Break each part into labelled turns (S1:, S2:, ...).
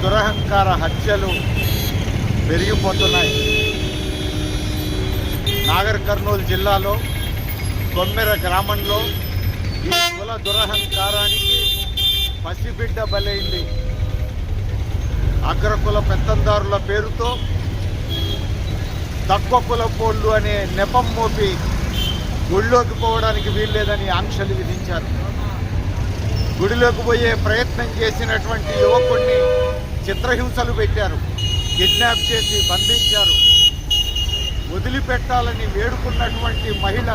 S1: దురహంకార హత్యలు పెరిగిపోతున్నాయి. నాగర్ కర్నూలు జిల్లాలో కొమ్మెర గ్రామంలో ఈ కుల దురహంకారానికి పసిబిడ్డ బలైంది. అగ్రకుల పెత్తందారుల పేరుతో తక్కువ కులపోళ్ళు అనే నెపం మోపి గుడిలోకి పోవడానికి వీల్లేదని ఆంక్షలు విధించారు. గుడిలోకి పోయే ప్రయత్నం చేసినటువంటి యువకుడిని చిత్రహింసలు పెట్టారు, కిడ్నాప్ చేసి బంధించారు. వదిలిపెట్టాలని వేడుకున్నటువంటి మహిళ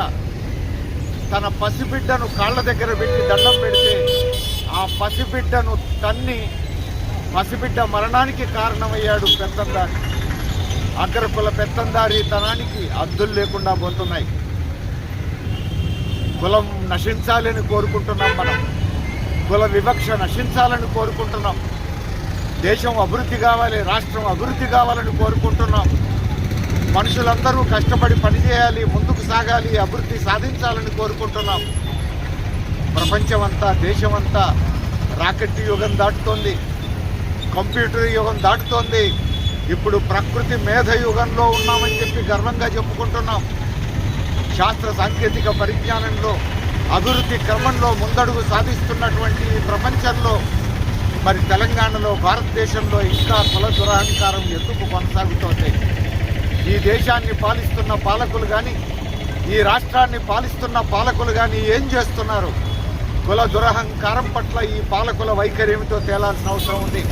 S1: తన పసిబిడ్డను కాళ్ళ దగ్గర పెట్టి దండం పెడితే ఆ పసిబిడ్డను తన్ని పసిబిడ్డ మరణానికి కారణమయ్యాడు పెత్తందారి. అగ్రకుల పెత్తందారీతనానికి అద్దులు లేకుండా పోతున్నాయి. కులం నశించాలని కోరుకుంటున్నాం, మనం కుల వివక్ష నశించాలని కోరుకుంటున్నాం. దేశం అభివృద్ధి కావాలి, రాష్ట్రం అభివృద్ధి కావాలని కోరుకుంటున్నాం. మనుషులందరూ కష్టపడి పనిచేయాలి, ముందుకు సాగాలి, అభివృద్ధి సాధించాలని కోరుకుంటున్నాం. ప్రపంచమంతా, దేశమంతా రాకెట్ యుగం దాటుతోంది, కంప్యూటర్ యుగం దాటుతోంది. ఇప్పుడు ప్రకృతి మేధ యుగంలో ఉన్నామని చెప్పి గర్వంగా చెప్పుకుంటున్నాం. శాస్త్ర సాంకేతిక పరిజ్ఞానంలో అభివృద్ధి క్రమంలో ముందడుగు సాధిస్తున్నటువంటి ఈ ప్రపంచంలో మరి తెలంగాణలో, భారతదేశంలో ఇంకా కుల దురహంకారం ఎందుకు కొనసాగుతోంది? ఈ దేశాన్ని పాలిస్తున్న పాలకులు కానీ, ఈ రాష్ట్రాన్ని పాలిస్తున్న పాలకులు కానీ ఏం చేస్తున్నారు? కుల దురహంకారం పట్ల ఈ పాలకుల వైఖరి ఏమిటో తేలాల్సిన అవసరం ఉంది.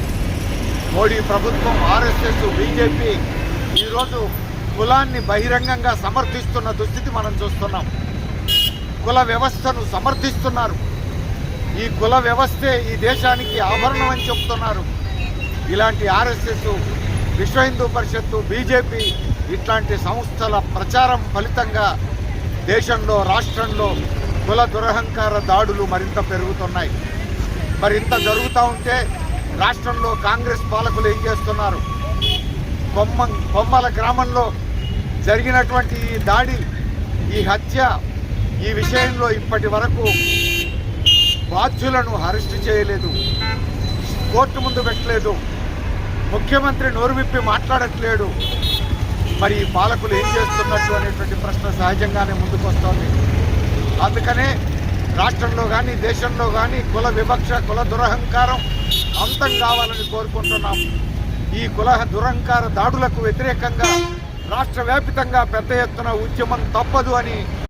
S1: మోడీ ప్రభుత్వం, ఆర్ఎస్ఎస్, బీజేపీ ఈరోజు కులాన్ని బహిరంగంగా సమర్థిస్తున్న దుస్థితి మనం చూస్తున్నాం. కుల వ్యవస్థను సమర్థిస్తున్నారు. ఈ కుల వ్యవస్థే ఈ దేశానికి ఆభరణం అని చెప్తున్నారు. ఇలాంటి ఆర్ఎస్ఎస్, విశ్వ హిందూ పరిషత్తు, బీజేపీ ఇట్లాంటి సంస్థల ప్రచారం ఫలితంగా దేశంలో, రాష్ట్రంలో కుల దురహంకార దాడులు మరింత పెరుగుతున్నాయి. మరింత జరుగుతూ ఉంటే రాష్ట్రంలో కాంగ్రెస్ పాలకులు ఏం చేస్తున్నారు? కొమ్మల గ్రామంలో జరిగినటువంటి ఈ దాడి, ఈ హత్య, ఈ విషయంలో ఇప్పటి వరకు బాధ్యులను అరెస్టు చేయలేదు, కోర్టు ముందు పెట్టలేదు, ముఖ్యమంత్రి నోరు విప్పి మాట్లాడట్లేడు. మరి ఈ పాలకులు ఏం చేస్తున్నట్టు అనేటువంటి ప్రశ్న సహజంగానే ముందుకు వస్తోంది. అందుకనే రాష్ట్రంలో కానీ, దేశంలో కానీ కుల వివక్ష, కుల దురహంకారం అంతం కావాలని కోరుకుంటున్నాం. ఈ కుల దురహంకార దాడులకు వ్యతిరేకంగా రాష్ట్ర వ్యాప్తంగా పెద్ద ఎత్తున ఉద్యమం తప్పదు అని